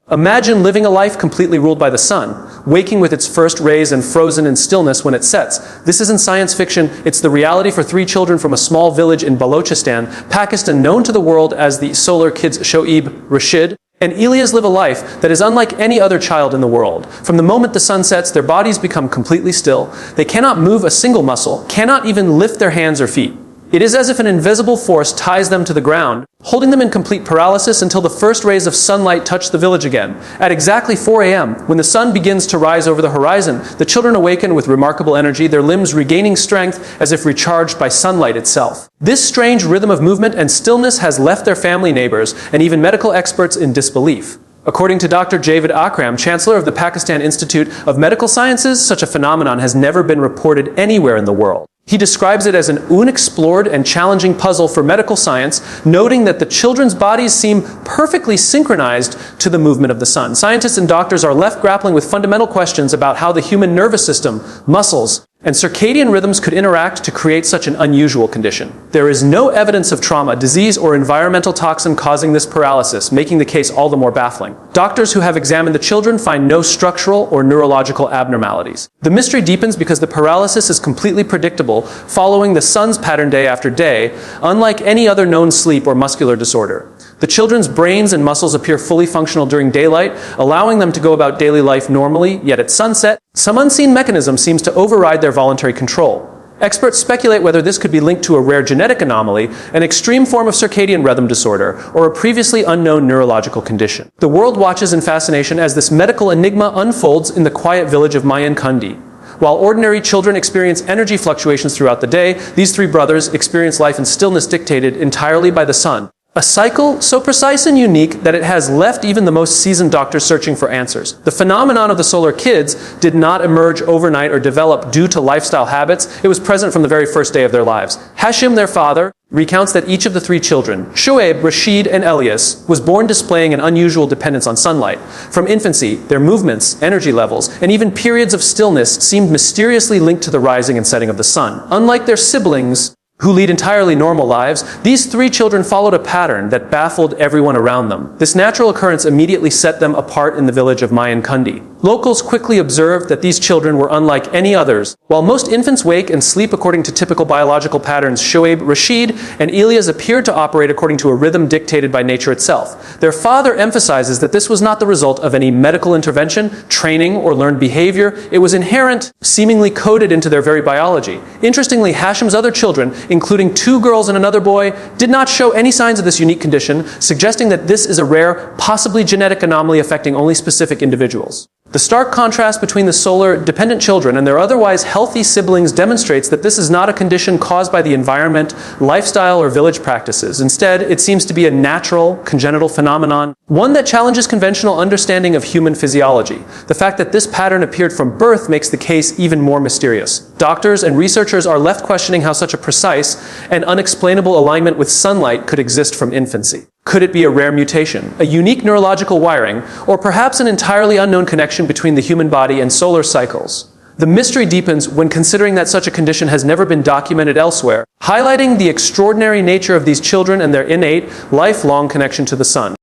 Imagine living a life completely ruled by the sun, waking with its first rays and frozen in stillness when it sets. This isn't science fiction, it's the reality for 3 children from a small village in Balochistan, Pakistan, known to the world as the solar kids Shoaib, Rashid, and Elias live a life that is unlike any other child in the world. From the moment the sun sets, their bodies become completely still. They cannot move a single muscle, cannot even lift their hands or feet. It is as if an invisible force ties them to the ground, holding them in complete paralysis until the first rays of sunlight touch the village again. At exactly 4 a.m., when the sun begins to rise over the horizon, the children awaken with remarkable energy, their limbs regaining strength as if recharged by sunlight itself. This strange rhythm of movement and stillness has left their family, neighbors, and even medical experts in disbelief. According to Dr. Javed Akram, Chancellor of the Pakistan Institute of Medical Sciences, such a phenomenon has never been reported anywhere in the world. He describes it as an unexplored and challenging puzzle for medical science, noting that the children's bodies seem perfectly synchronized to the movement of the sun. Scientists and doctors are left grappling with fundamental questions about how the human nervous system, muscles, and circadian rhythms could interact to create such an unusual condition. There is no evidence of trauma, disease, or environmental toxin causing this paralysis, making the case all the more baffling. Doctors who have examined the children find no structural or neurological abnormalities. The mystery deepens because the paralysis is completely predictable, following the sun's pattern day after day, unlike any other known sleep or muscular disorder. The children's brains and muscles appear fully functional during daylight, allowing them to go about daily life normally, yet at sunset, some unseen mechanism seems to override their voluntary control. Experts speculate whether this could be linked to a rare genetic anomaly, an extreme form of circadian rhythm disorder, or a previously unknown neurological condition. The world watches in fascination as this medical enigma unfolds in the quiet village of Mayankandi. While ordinary children experience energy fluctuations throughout the day, these 3 brothers experience life in stillness dictated entirely by the sun. A cycle so precise and unique that it has left even the most seasoned doctors searching for answers. The phenomenon of the solar kids did not emerge overnight or develop due to lifestyle habits. It was present from the very first day of their lives. Hashim, their father, recounts that each of the 3 children, Shoaib, Rashid, and Elias, was born displaying an unusual dependence on sunlight. From infancy, their movements, energy levels, and even periods of stillness seemed mysteriously linked to the rising and setting of the sun. Unlike their siblings, who lead entirely normal lives, these 3 children followed a pattern that baffled everyone around them. This natural occurrence immediately set them apart in the village of Mayankandi. Locals quickly observed that these children were unlike any others. While most infants wake and sleep according to typical biological patterns, Shoaib, Rashid, and Elias appeared to operate according to a rhythm dictated by nature itself. Their father emphasizes that this was not the result of any medical intervention, training, or learned behavior. It was inherent, seemingly coded into their very biology. Interestingly, Hashim's other children, including 2 girls and another boy, did not show any signs of this unique condition, suggesting that this is a rare, possibly genetic anomaly affecting only specific individuals. The stark contrast between the solar-dependent children and their otherwise healthy siblings demonstrates that this is not a condition caused by the environment, lifestyle, or village practices. Instead, it seems to be a natural, congenital phenomenon, one that challenges conventional understanding of human physiology. The fact that this pattern appeared from birth makes the case even more mysterious. Doctors and researchers are left questioning how such a precise and unexplainable alignment with sunlight could exist from infancy. Could it be a rare mutation, a unique neurological wiring, or perhaps an entirely unknown connection between the human body and solar cycles? The mystery deepens when considering that such a condition has never been documented elsewhere, highlighting the extraordinary nature of these children and their innate, lifelong connection to the sun.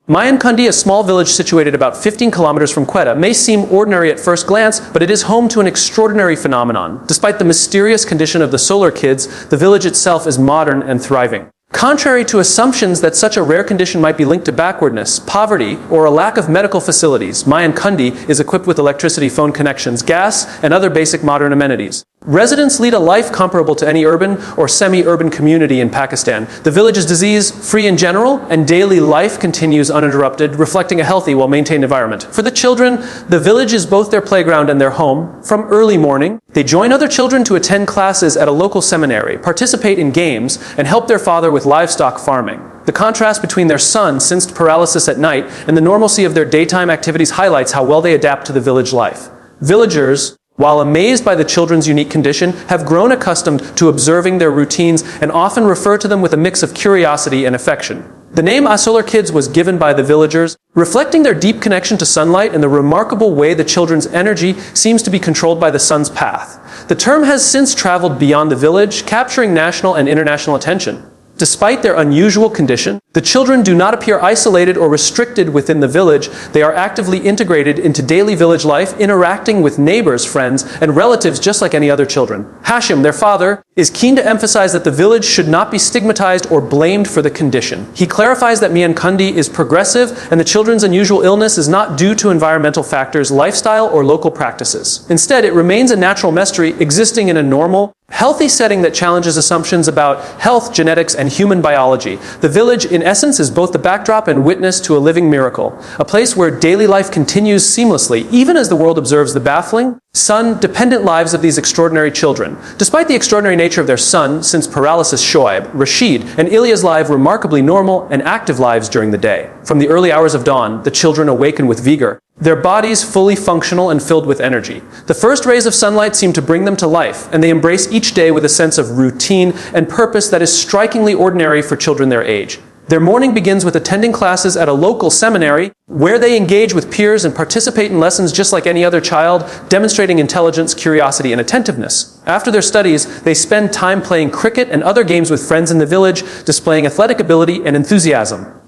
Mayankandi, a small village situated about 15 kilometers from Quetta, may seem ordinary at first glance, but it is home to an extraordinary phenomenon. Despite the mysterious condition of the solar kids, the village itself is modern and thriving. Contrary to assumptions that such a rare condition might be linked to backwardness, poverty, or a lack of medical facilities, Mayankandi is equipped with electricity, phone connections, gas, and other basic modern amenities. Residents lead a life comparable to any urban or semi-urban community in Pakistan. The village is disease-free in general, and daily life continues uninterrupted, reflecting a healthy, well-maintained environment. For the children, the village is both their playground and their home. From early morning, they join other children to attend classes at a local seminary, participate in games, and help their father with livestock farming. The contrast between their sun-sensed paralysis at night and the normalcy of their daytime activities highlights how well they adapt to the village life. Villagers, while amazed by the children's unique condition, have grown accustomed to observing their routines and often refer to them with a mix of curiosity and affection. The name Solar Kids was given by the villagers, reflecting their deep connection to sunlight and the remarkable way the children's energy seems to be controlled by the sun's path. The term has since traveled beyond the village, capturing national and international attention. Despite their unusual condition, the children do not appear isolated or restricted within the village. They are actively integrated into daily village life, interacting with neighbors, friends, and relatives just like any other children. Hashim, their father, is keen to emphasize that the village should not be stigmatized or blamed for the condition. He clarifies that Miankandi is progressive and the children's unusual illness is not due to environmental factors, lifestyle, or local practices. Instead, it remains a natural mystery existing in a normal, healthy setting that challenges assumptions about health, genetics, and human biology. The village, in essence, is both the backdrop and witness to a living miracle, a place where daily life continues seamlessly, even as the world observes the baffling, sun-dependent lives of these extraordinary children. Despite the extraordinary nature of their son, since paralysis, Shoaib, Rashid, and Ilya's live remarkably normal and active lives during the day. From the early hours of dawn, the children awaken with vigor, their bodies fully functional and filled with energy. The first rays of sunlight seem to bring them to life, and they embrace each day with a sense of routine and purpose that is strikingly ordinary for children their age. Their morning begins with attending classes at a local seminary, where they engage with peers and participate in lessons just like any other child, demonstrating intelligence, curiosity, and attentiveness. After their studies, they spend time playing cricket and other games with friends in the village, displaying athletic ability and enthusiasm.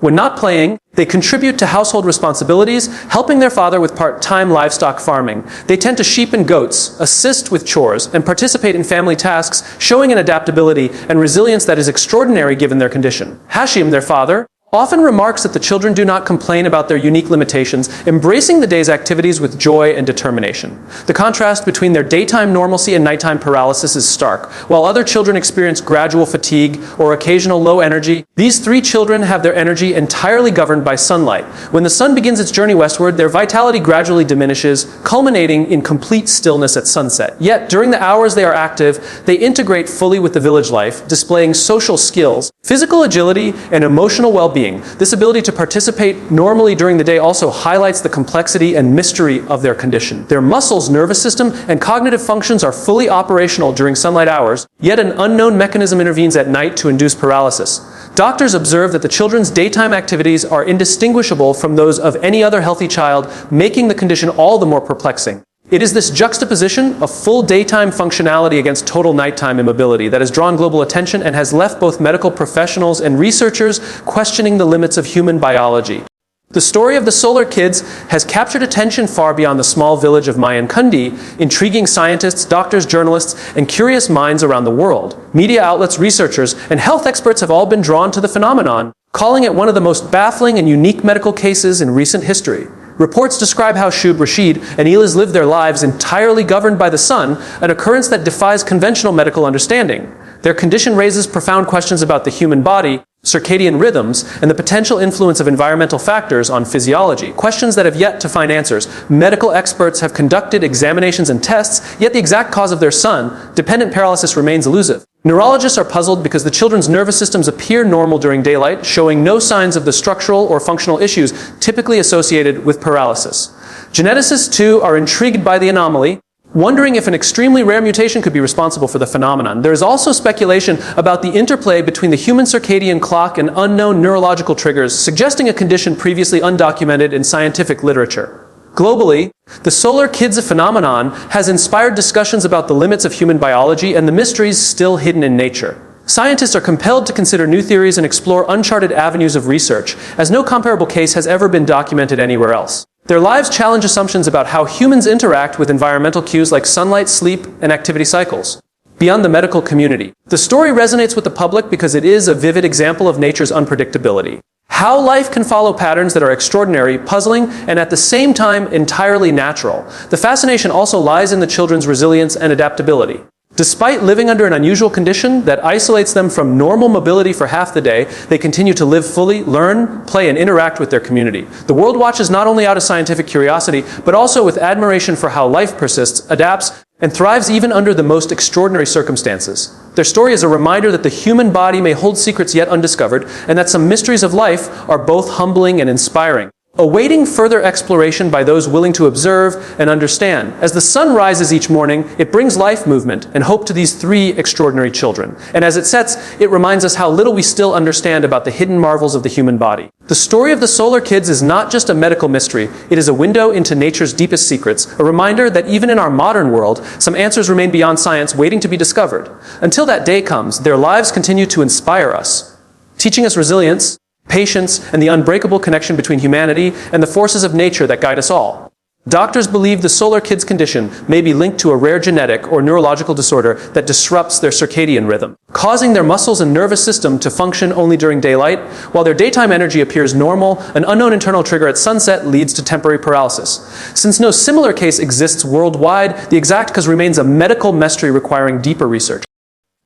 When not playing, they contribute to household responsibilities, helping their father with part-time livestock farming. They tend to sheep and goats, assist with chores, and participate in family tasks, showing an adaptability and resilience that is extraordinary given their condition. Hashim, their father, often remarks that the children do not complain about their unique limitations, embracing the day's activities with joy and determination. The contrast between their daytime normalcy and nighttime paralysis is stark. While other children experience gradual fatigue or occasional low energy, these three children have their energy entirely governed by sunlight. When the sun begins its journey westward, their vitality gradually diminishes, culminating in complete stillness at sunset. Yet, during the hours they are active, they integrate fully with the village life, displaying social skills, physical agility, and emotional well-being. This ability to participate normally during the day also highlights the complexity and mystery of their condition. Their muscles, nervous system, and cognitive functions are fully operational during sunlight hours, yet an unknown mechanism intervenes at night to induce paralysis. Doctors observe that the children's daytime activities are indistinguishable from those of any other healthy child, making the condition all the more perplexing. It is this juxtaposition of full daytime functionality against total nighttime immobility that has drawn global attention and has left both medical professionals and researchers questioning the limits of human biology. The story of the solar kids has captured attention far beyond the small village of Miankandi, intriguing scientists, doctors, journalists, and curious minds around the world. Media outlets, researchers, and health experts have all been drawn to the phenomenon, calling it one of the most baffling and unique medical cases in recent history. Reports describe how Shub, Rashid, and Elias live their lives entirely governed by the sun, an occurrence that defies conventional medical understanding. Their condition raises profound questions about the human body, circadian rhythms, and the potential influence of environmental factors on physiology, questions that have yet to find answers. Medical experts have conducted examinations and tests, yet the exact cause of their sun-dependent paralysis remains elusive. Neurologists are puzzled because the children's nervous systems appear normal during daylight, showing no signs of the structural or functional issues typically associated with paralysis. Geneticists, too, are intrigued by the anomaly, wondering if an extremely rare mutation could be responsible for the phenomenon. There is also speculation about the interplay between the human circadian clock and unknown neurological triggers, suggesting a condition previously undocumented in scientific literature. Globally, the solar kids phenomenon has inspired discussions about the limits of human biology and the mysteries still hidden in nature. Scientists are compelled to consider new theories and explore uncharted avenues of research, as no comparable case has ever been documented anywhere else. Their lives challenge assumptions about how humans interact with environmental cues like sunlight, sleep, and activity cycles. Beyond the medical community, the story resonates with the public because it is a vivid example of nature's unpredictability. How life can follow patterns that are extraordinary, puzzling, and at the same time entirely natural. The fascination also lies in the children's resilience and adaptability. Despite living under an unusual condition that isolates them from normal mobility for half the day, they continue to live fully, learn, play, and interact with their community. The world watches not only out of scientific curiosity, but also with admiration for how life persists, adapts, and thrives even under the most extraordinary circumstances. Their story is a reminder that the human body may hold secrets yet undiscovered, and that some mysteries of life are both humbling and inspiring. awaiting further exploration by those willing to observe and understand. As the sun rises each morning, it brings life, movement, and hope to these three extraordinary children. And as it sets, it reminds us how little we still understand about the hidden marvels of the human body. The story of the Solar Kids is not just a medical mystery, it is a window into nature's deepest secrets, a reminder that even in our modern world, some answers remain beyond science, waiting to be discovered. Until that day comes, their lives continue to inspire us, teaching us resilience, patience, and the unbreakable connection between humanity and the forces of nature that guide us all. Doctors believe the Solar Kids condition may be linked to a rare genetic or neurological disorder that disrupts their circadian rhythm, causing their muscles and nervous system to function only during daylight. While their daytime energy appears normal, an unknown internal trigger at sunset leads to temporary paralysis. Since no similar case exists worldwide, the exact cause remains a medical mystery requiring deeper research.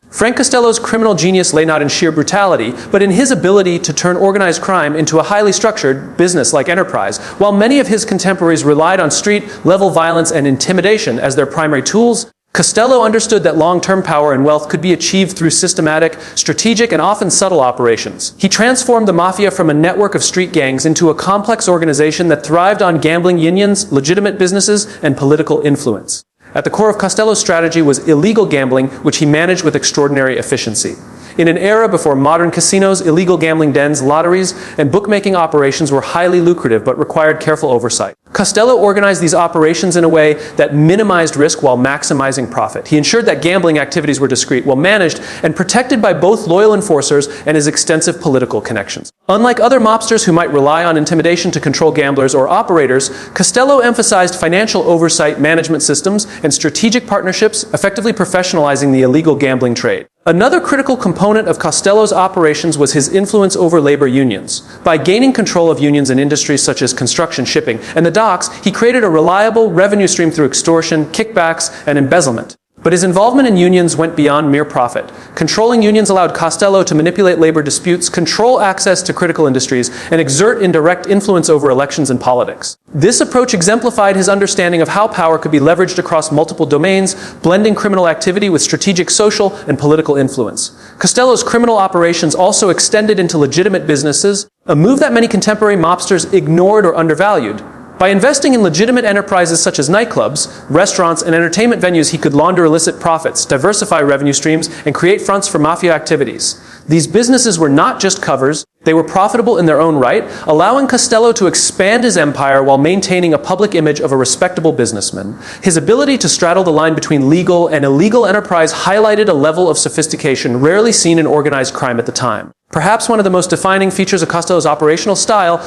Frank Costello's criminal genius lay not in sheer brutality, but in his ability to turn organized crime into a highly structured, business-like enterprise. While many of his contemporaries relied on street-level violence and intimidation as their primary tools, Costello understood that long-term power and wealth could be achieved through systematic, strategic, and often subtle operations. He transformed the Mafia from a network of street gangs into a complex organization that thrived on gambling unions, legitimate businesses, and political influence. At the core of Costello's strategy was illegal gambling, which he managed with extraordinary efficiency. In an era before modern casinos, illegal gambling dens, lotteries, and bookmaking operations were highly lucrative but required careful oversight. Costello organized these operations in a way that minimized risk while maximizing profit. He ensured that gambling activities were discreet, well managed, and protected by both loyal enforcers and his extensive political connections. Unlike other mobsters who might rely on intimidation to control gamblers or operators, Costello emphasized financial oversight, management systems, and strategic partnerships, effectively professionalizing the illegal gambling trade. Another critical component of Costello's operations was his influence over labor unions. By gaining control of unions in industries such as construction, shipping, and the docks, he created a reliable revenue stream through extortion, kickbacks, and embezzlement. But his involvement in unions went beyond mere profit. Controlling unions allowed Costello to manipulate labor disputes, control access to critical industries, and exert indirect influence over elections and politics. This approach exemplified his understanding of how power could be leveraged across multiple domains, blending criminal activity with strategic social and political influence. Costello's criminal operations also extended into legitimate businesses, a move that many contemporary mobsters ignored or undervalued. By investing in legitimate enterprises such as nightclubs, restaurants, and entertainment venues, he could launder illicit profits, diversify revenue streams, and create fronts for mafia activities. These businesses were not just covers, they were profitable in their own right, allowing Costello to expand his empire while maintaining a public image of a respectable businessman. His ability to straddle the line between legal and illegal enterprise highlighted a level of sophistication rarely seen in organized crime at the time. Perhaps one of the most defining features of Costello's operational style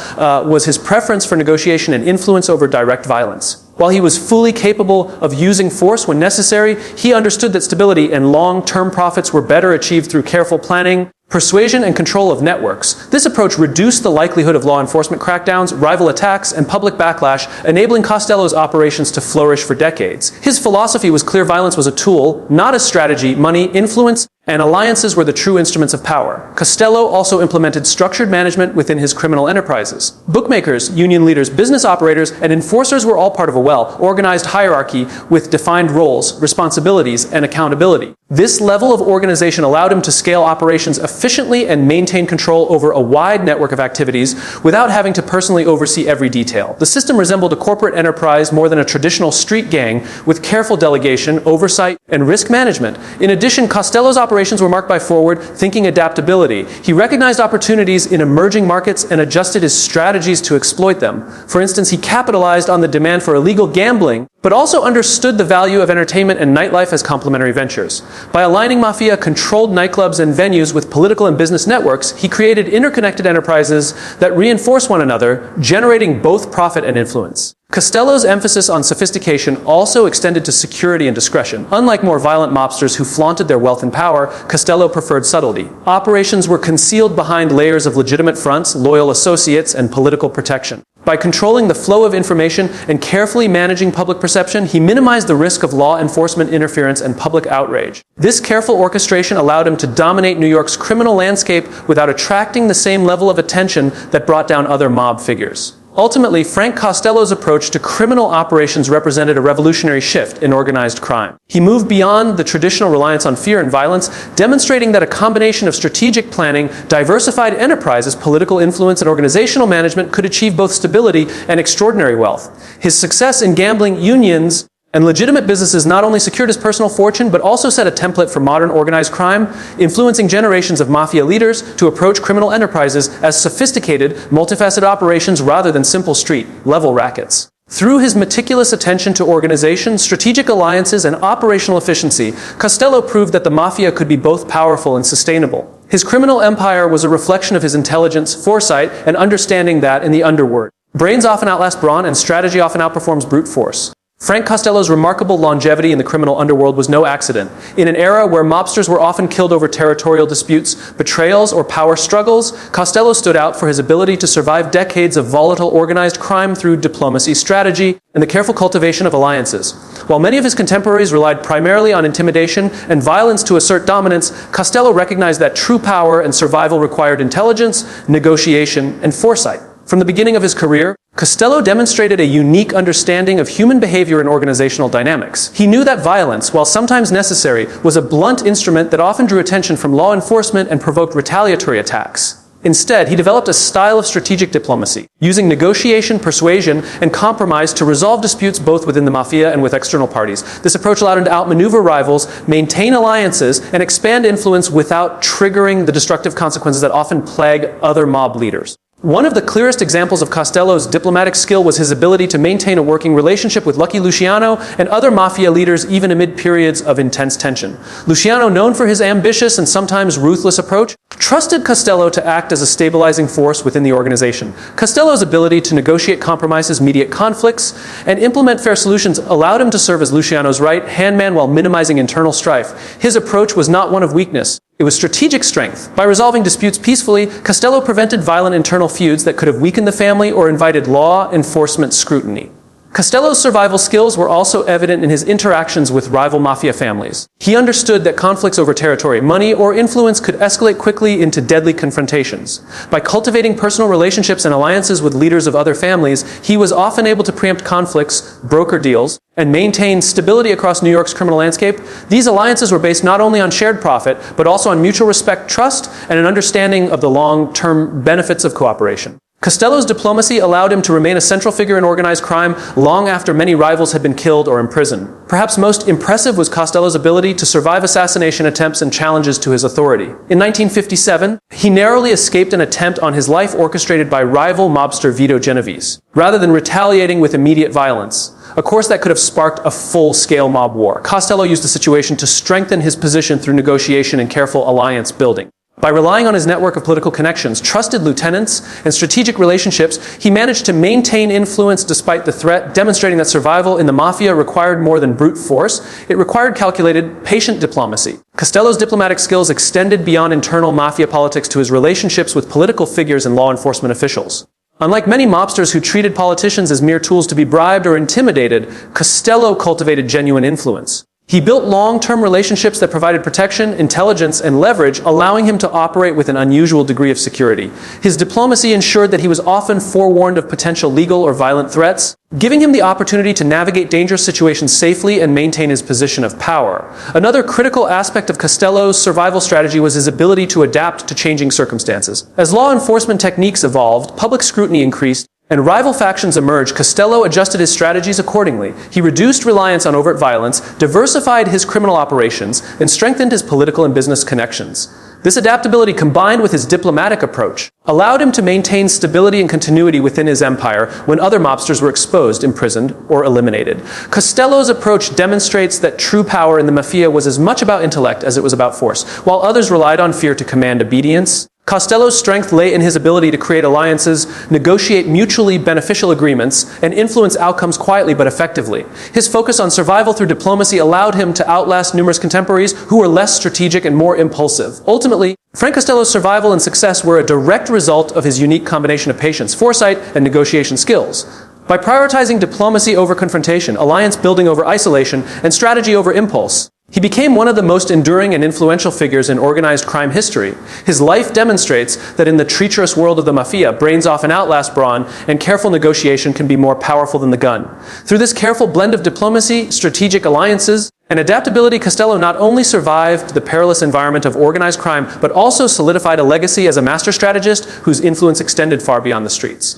was his preference for negotiation and influence over direct violence. While he was fully capable of using force when necessary, he understood that stability and long-term profits were better achieved through careful planning, persuasion, and control of networks. This approach reduced the likelihood of law enforcement crackdowns, rival attacks, and public backlash, enabling Costello's operations to flourish for decades. His philosophy was clear: violence was a tool, not a strategy. Money, influence, and alliances were the true instruments of power. Costello also implemented structured management within his criminal enterprises. Bookmakers, union leaders, business operators, and enforcers were all part of a well-organized hierarchy with defined roles, responsibilities, and accountability. This level of organization allowed him to scale operations efficiently and maintain control over a wide network of activities without having to personally oversee every detail. The system resembled a corporate enterprise more than a traditional street gang, with careful delegation, oversight, and risk management. In addition, Costello's operations were marked by forward-thinking adaptability. He recognized opportunities in emerging markets and adjusted his strategies to exploit them. For instance, he capitalized on the demand for illegal gambling, but also understood the value of entertainment and nightlife as complementary ventures. By aligning Mafia-controlled nightclubs and venues with political and business networks, he created interconnected enterprises that reinforce one another, generating both profit and influence. Costello's emphasis on sophistication also extended to security and discretion. Unlike more violent mobsters who flaunted their wealth and power, Costello preferred subtlety. Operations were concealed behind layers of legitimate fronts, loyal associates, and political protection. By controlling the flow of information and carefully managing public perception, he minimized the risk of law enforcement interference and public outrage. This careful orchestration allowed him to dominate New York's criminal landscape without attracting the same level of attention that brought down other mob figures. Ultimately, Frank Costello's approach to criminal operations represented a revolutionary shift in organized crime. He moved beyond the traditional reliance on fear and violence, demonstrating that a combination of strategic planning, diversified enterprises, political influence, and organizational management could achieve both stability and extraordinary wealth. His success in gambling unions and legitimate businesses not only secured his personal fortune, but also set a template for modern organized crime, influencing generations of mafia leaders to approach criminal enterprises as sophisticated, multifaceted operations rather than simple street-level rackets. Through his meticulous attention to organization, strategic alliances, and operational efficiency, Costello proved that the mafia could be both powerful and sustainable. His criminal empire was a reflection of his intelligence, foresight, and understanding that, in the underworld, brains often outlast brawn and strategy often outperforms brute force. Frank Costello's remarkable longevity in the criminal underworld was no accident. In an era where mobsters were often killed over territorial disputes, betrayals, or power struggles, Costello stood out for his ability to survive decades of volatile organized crime through diplomacy, strategy, and the careful cultivation of alliances. While many of his contemporaries relied primarily on intimidation and violence to assert dominance, Costello recognized that true power and survival required intelligence, negotiation, and foresight. From the beginning of his career, Costello demonstrated a unique understanding of human behavior and organizational dynamics. He knew that violence, while sometimes necessary, was a blunt instrument that often drew attention from law enforcement and provoked retaliatory attacks. Instead, he developed a style of strategic diplomacy, using negotiation, persuasion, and compromise to resolve disputes both within the mafia and with external parties. This approach allowed him to outmaneuver rivals, maintain alliances, and expand influence without triggering the destructive consequences that often plague other mob leaders. One of the clearest examples of Costello's diplomatic skill was his ability to maintain a working relationship with Lucky Luciano and other mafia leaders even amid periods of intense tension. Luciano, known for his ambitious and sometimes ruthless approach, trusted Costello to act as a stabilizing force within the organization. Costello's ability to negotiate compromises, mediate conflicts, and implement fair solutions allowed him to serve as Luciano's right-hand man while minimizing internal strife. His approach was not one of weakness. It was strategic strength. By resolving disputes peacefully, Costello prevented violent internal feuds that could have weakened the family or invited law enforcement scrutiny. Costello's survival skills were also evident in his interactions with rival mafia families. He understood that conflicts over territory, money, or influence could escalate quickly into deadly confrontations. By cultivating personal relationships and alliances with leaders of other families, he was often able to preempt conflicts, broker deals, and maintain stability across New York's criminal landscape. These alliances were based not only on shared profit, but also on mutual respect, trust, and an understanding of the long-term benefits of cooperation. Costello's diplomacy allowed him to remain a central figure in organized crime long after many rivals had been killed or imprisoned. Perhaps most impressive was Costello's ability to survive assassination attempts and challenges to his authority. In 1957, he narrowly escaped an attempt on his life orchestrated by rival mobster Vito Genovese, rather than retaliating with immediate violence, a course that could have sparked a full-scale mob war. Costello used the situation to strengthen his position through negotiation and careful alliance building. By relying on his network of political connections, trusted lieutenants, and strategic relationships, he managed to maintain influence despite the threat, demonstrating that survival in the mafia required more than brute force. It required calculated, patient diplomacy. Costello's diplomatic skills extended beyond internal mafia politics to his relationships with political figures and law enforcement officials. Unlike many mobsters who treated politicians as mere tools to be bribed or intimidated, Costello cultivated genuine influence. He built long-term relationships that provided protection, intelligence, and leverage, allowing him to operate with an unusual degree of security. His diplomacy ensured that he was often forewarned of potential legal or violent threats, giving him the opportunity to navigate dangerous situations safely and maintain his position of power. Another critical aspect of Costello's survival strategy was his ability to adapt to changing circumstances. As law enforcement techniques evolved, public scrutiny increased, and rival factions emerged, Costello adjusted his strategies accordingly. He reduced reliance on overt violence, diversified his criminal operations, and strengthened his political and business connections. This adaptability, combined with his diplomatic approach, allowed him to maintain stability and continuity within his empire when other mobsters were exposed, imprisoned, or eliminated. Costello's approach demonstrates that true power in the mafia was as much about intellect as it was about force. While others relied on fear to command obedience, Costello's strength lay in his ability to create alliances, negotiate mutually beneficial agreements, and influence outcomes quietly but effectively. His focus on survival through diplomacy allowed him to outlast numerous contemporaries who were less strategic and more impulsive. Ultimately, Frank Costello's survival and success were a direct result of his unique combination of patience, foresight, and negotiation skills. By prioritizing diplomacy over confrontation, alliance building over isolation, and strategy over impulse, He became one of the most enduring and influential figures in organized crime history. His life demonstrates that in the treacherous world of the Mafia, brains often outlast brawn, and careful negotiation can be more powerful than the gun. Through this careful blend of diplomacy, strategic alliances, and adaptability, Costello not only survived the perilous environment of organized crime, but also solidified a legacy as a master strategist whose influence extended far beyond the streets.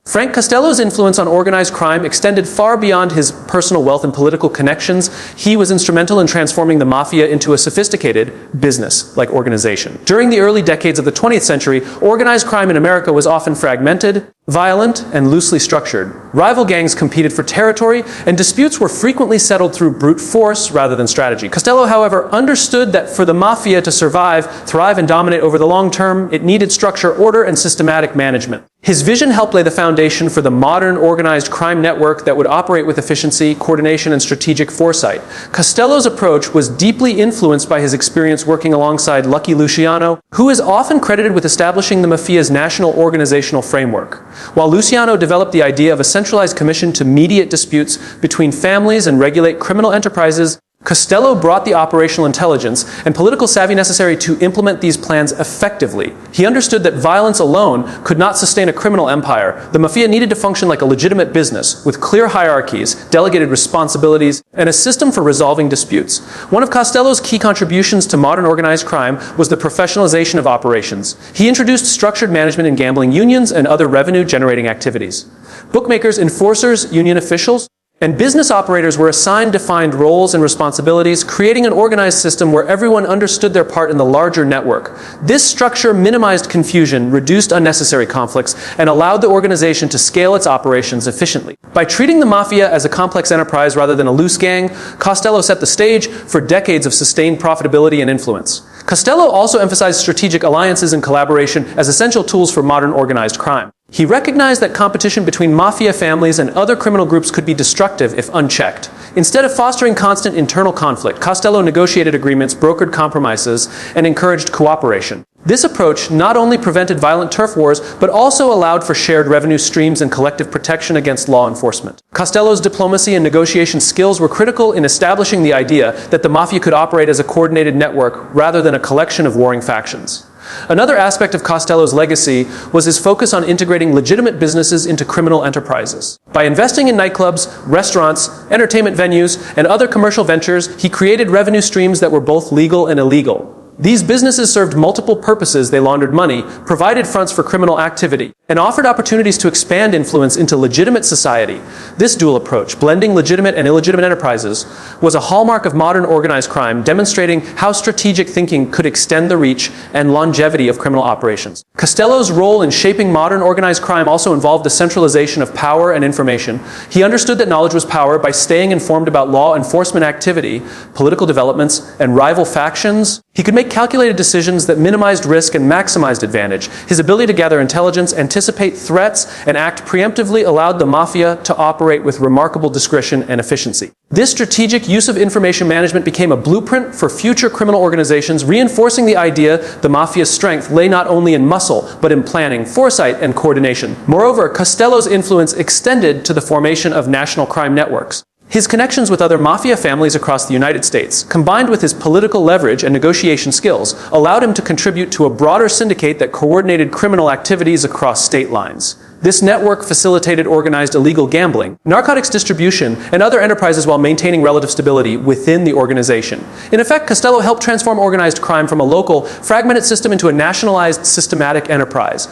Frank Costello's influence on organized crime extended far beyond his personal wealth and political connections. He was instrumental in transforming the Mafia into a sophisticated business-like organization. During the early decades of the 20th century, organized crime in America was often fragmented, violent, and loosely structured. Rival gangs competed for territory, and disputes were frequently settled through brute force rather than strategy. Costello, however, understood that for the Mafia to survive, thrive, and dominate over the long term, it needed structure, order, and systematic management. His vision helped lay the foundation for the modern organized crime network that would operate with efficiency, coordination, and strategic foresight. Costello's approach was deeply influenced by his experience working alongside Lucky Luciano, who is often credited with establishing the Mafia's national organizational framework. While Luciano developed the idea of a centralized commission to mediate disputes between families and regulate criminal enterprises, Costello brought the operational intelligence and political savvy necessary to implement these plans effectively. He understood that violence alone could not sustain a criminal empire. The Mafia needed to function like a legitimate business, with clear hierarchies, delegated responsibilities, and a system for resolving disputes. One of Costello's key contributions to modern organized crime was the professionalization of operations. He introduced structured management in gambling unions and other revenue-generating activities. Bookmakers, enforcers, union officials, and business operators were assigned defined roles and responsibilities, creating an organized system where everyone understood their part in the larger network. This structure minimized confusion, reduced unnecessary conflicts, and allowed the organization to scale its operations efficiently. By treating the Mafia as a complex enterprise rather than a loose gang, Costello set the stage for decades of sustained profitability and influence. Costello also emphasized strategic alliances and collaboration as essential tools for modern organized crime. He recognized that competition between Mafia families and other criminal groups could be destructive if unchecked. Instead of fostering constant internal conflict, Costello negotiated agreements, brokered compromises, and encouraged cooperation. This approach not only prevented violent turf wars, but also allowed for shared revenue streams and collective protection against law enforcement. Costello's diplomacy and negotiation skills were critical in establishing the idea that the Mafia could operate as a coordinated network rather than a collection of warring factions. Another aspect of Costello's legacy was his focus on integrating legitimate businesses into criminal enterprises. By investing in nightclubs, restaurants, entertainment venues, and other commercial ventures, he created revenue streams that were both legal and illegal. These businesses served multiple purposes. They laundered money, provided fronts for criminal activity, and offered opportunities to expand influence into legitimate society. This dual approach, blending legitimate and illegitimate enterprises, was a hallmark of modern organized crime, demonstrating how strategic thinking could extend the reach and longevity of criminal operations. Costello's role in shaping modern organized crime also involved the centralization of power and information. He understood that knowledge was power. By staying informed about law enforcement activity, political developments, and rival factions, he could make calculated decisions that minimized risk and maximized advantage. His ability to gather intelligence, anticipate threats, and act preemptively allowed the Mafia to operate with remarkable discretion and efficiency. This strategic use of information management became a blueprint for future criminal organizations, reinforcing the idea the Mafia's strength lay not only in muscle, but in planning, foresight, and coordination. Moreover, Costello's influence extended to the formation of national crime networks. His connections with other Mafia families across the United States, combined with his political leverage and negotiation skills, allowed him to contribute to a broader syndicate that coordinated criminal activities across state lines. This network facilitated organized illegal gambling, narcotics distribution, and other enterprises while maintaining relative stability within the organization. In effect, Costello helped transform organized crime from a local, fragmented system into a nationalized, systematic enterprise.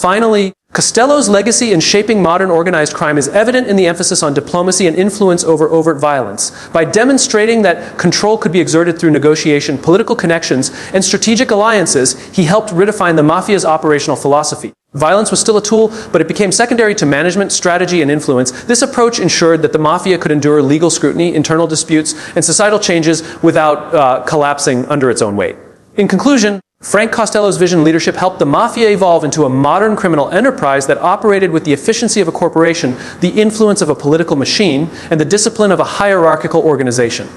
Finally, Costello's legacy in shaping modern organized crime is evident in the emphasis on diplomacy and influence over overt violence. By demonstrating that control could be exerted through negotiation, political connections, and strategic alliances, he helped redefine the Mafia's operational philosophy. Violence was still a tool, but it became secondary to management, strategy, and influence. This approach ensured that the Mafia could endure legal scrutiny, internal disputes, and societal changes without collapsing under its own weight. In conclusion, Frank Costello's vision and leadership helped the Mafia evolve into a modern criminal enterprise that operated with the efficiency of a corporation, the influence of a political machine, and the discipline of a hierarchical organization.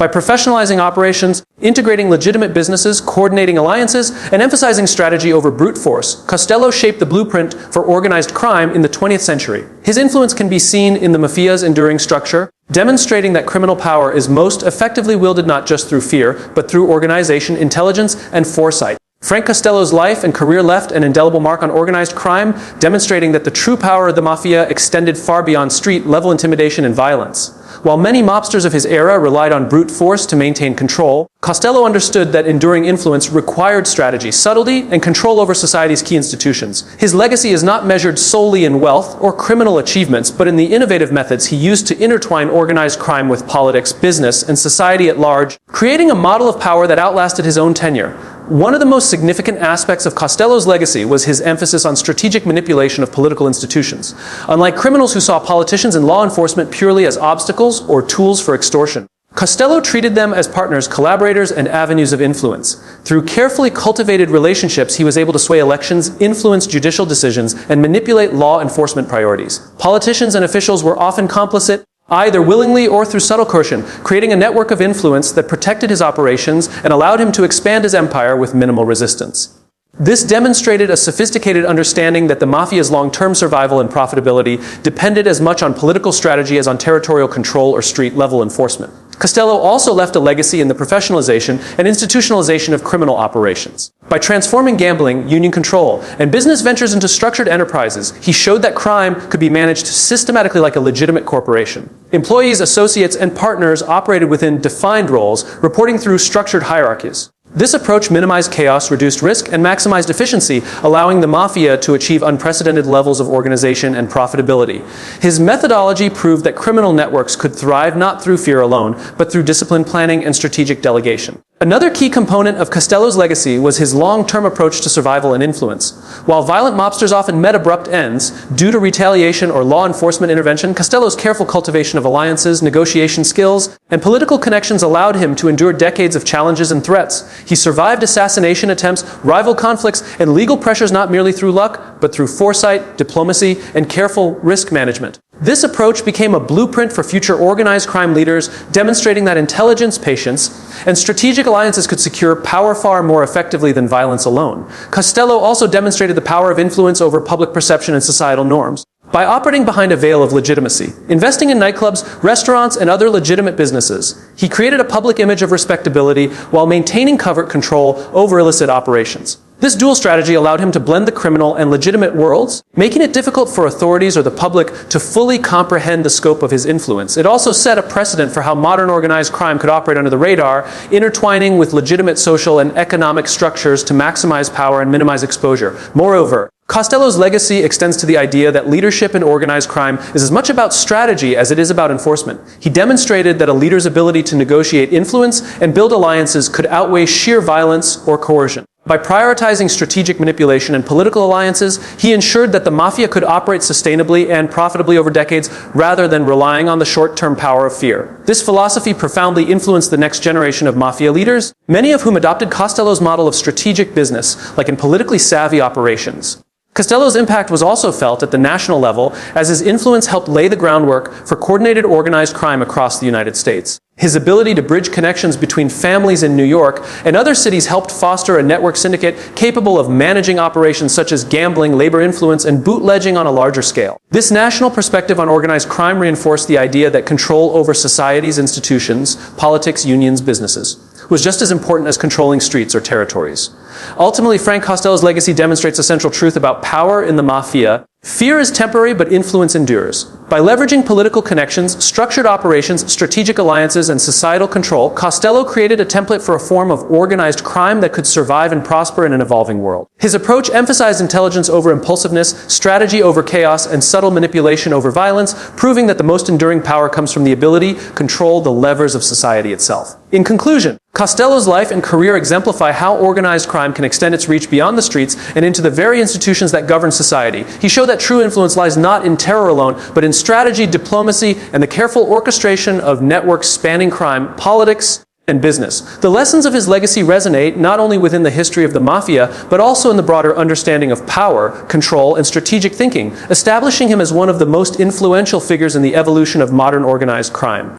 By professionalizing operations, integrating legitimate businesses, coordinating alliances, and emphasizing strategy over brute force, Costello shaped the blueprint for organized crime in the 20th century. His influence can be seen in the Mafia's enduring structure, demonstrating that criminal power is most effectively wielded not just through fear, but through organization, intelligence, and foresight. Frank Costello's life and career left an indelible mark on organized crime, demonstrating that the true power of the Mafia extended far beyond street-level intimidation and violence. While many mobsters of his era relied on brute force to maintain control, Costello understood that enduring influence required strategy, subtlety, and control over society's key institutions. His legacy is not measured solely in wealth or criminal achievements, but in the innovative methods he used to intertwine organized crime with politics, business, and society at large, creating a model of power that outlasted his own tenure. One of the most significant aspects of Costello's legacy was his emphasis on strategic manipulation of political institutions. Unlike criminals who saw politicians and law enforcement purely as obstacles or tools for extortion, Costello treated them as partners, collaborators, and avenues of influence. Through carefully cultivated relationships, he was able to sway elections, influence judicial decisions, and manipulate law enforcement priorities. Politicians and officials were often complicit, either willingly or through subtle coercion, creating a network of influence that protected his operations and allowed him to expand his empire with minimal resistance. This demonstrated a sophisticated understanding that the Mafia's long-term survival and profitability depended as much on political strategy as on territorial control or street-level enforcement. Costello also left a legacy in the professionalization and institutionalization of criminal operations. By transforming gambling, union control, and business ventures into structured enterprises, he showed that crime could be managed systematically like a legitimate corporation. Employees, associates, and partners operated within defined roles, reporting through structured hierarchies. This approach minimized chaos, reduced risk, and maximized efficiency, allowing the Mafia to achieve unprecedented levels of organization and profitability. His methodology proved that criminal networks could thrive not through fear alone, but through disciplined planning and strategic delegation. Another key component of Costello's legacy was his long-term approach to survival and influence. While violent mobsters often met abrupt ends due to retaliation or law enforcement intervention, Costello's careful cultivation of alliances, negotiation skills, and political connections allowed him to endure decades of challenges and threats. He survived assassination attempts, rival conflicts, and legal pressures not merely through luck, but through foresight, diplomacy, and careful risk management. This approach became a blueprint for future organized crime leaders, demonstrating that intelligence, patience, and strategic alliances could secure power far more effectively than violence alone. Costello also demonstrated the power of influence over public perception and societal norms. By operating behind a veil of legitimacy, investing in nightclubs, restaurants, and other legitimate businesses, he created a public image of respectability while maintaining covert control over illicit operations. This dual strategy allowed him to blend the criminal and legitimate worlds, making it difficult for authorities or the public to fully comprehend the scope of his influence. It also set a precedent for how modern organized crime could operate under the radar, intertwining with legitimate social and economic structures to maximize power and minimize exposure. Moreover, Costello's legacy extends to the idea that leadership in organized crime is as much about strategy as it is about enforcement. He demonstrated that a leader's ability to negotiate influence and build alliances could outweigh sheer violence or coercion. By prioritizing strategic manipulation and political alliances, he ensured that the Mafia could operate sustainably and profitably over decades rather than relying on the short-term power of fear. This philosophy profoundly influenced the next generation of Mafia leaders, many of whom adopted Costello's model of strategic business, like in politically savvy operations. Costello's impact was also felt at the national level, as his influence helped lay the groundwork for coordinated organized crime across the United States. His ability to bridge connections between families in New York and other cities helped foster a network syndicate capable of managing operations such as gambling, labor influence, and bootlegging on a larger scale. This national perspective on organized crime reinforced the idea that control over society's institutions, politics, unions, businesses, was just as important as controlling streets or territories. Ultimately, Frank Costello's legacy demonstrates a central truth about power in the Mafia. Fear is temporary, but influence endures. By leveraging political connections, structured operations, strategic alliances, and societal control, Costello created a template for a form of organized crime that could survive and prosper in an evolving world. His approach emphasized intelligence over impulsiveness, strategy over chaos, and subtle manipulation over violence, proving that the most enduring power comes from the ability to control the levers of society itself. In conclusion, Costello's life and career exemplify how organized crime can extend its reach beyond the streets and into the very institutions that govern society. He showed that true influence lies not in terror alone, but in strategy, diplomacy, and the careful orchestration of networks spanning crime, politics, and business. The lessons of his legacy resonate not only within the history of the Mafia, but also in the broader understanding of power, control, and strategic thinking, establishing him as one of the most influential figures in the evolution of modern organized crime.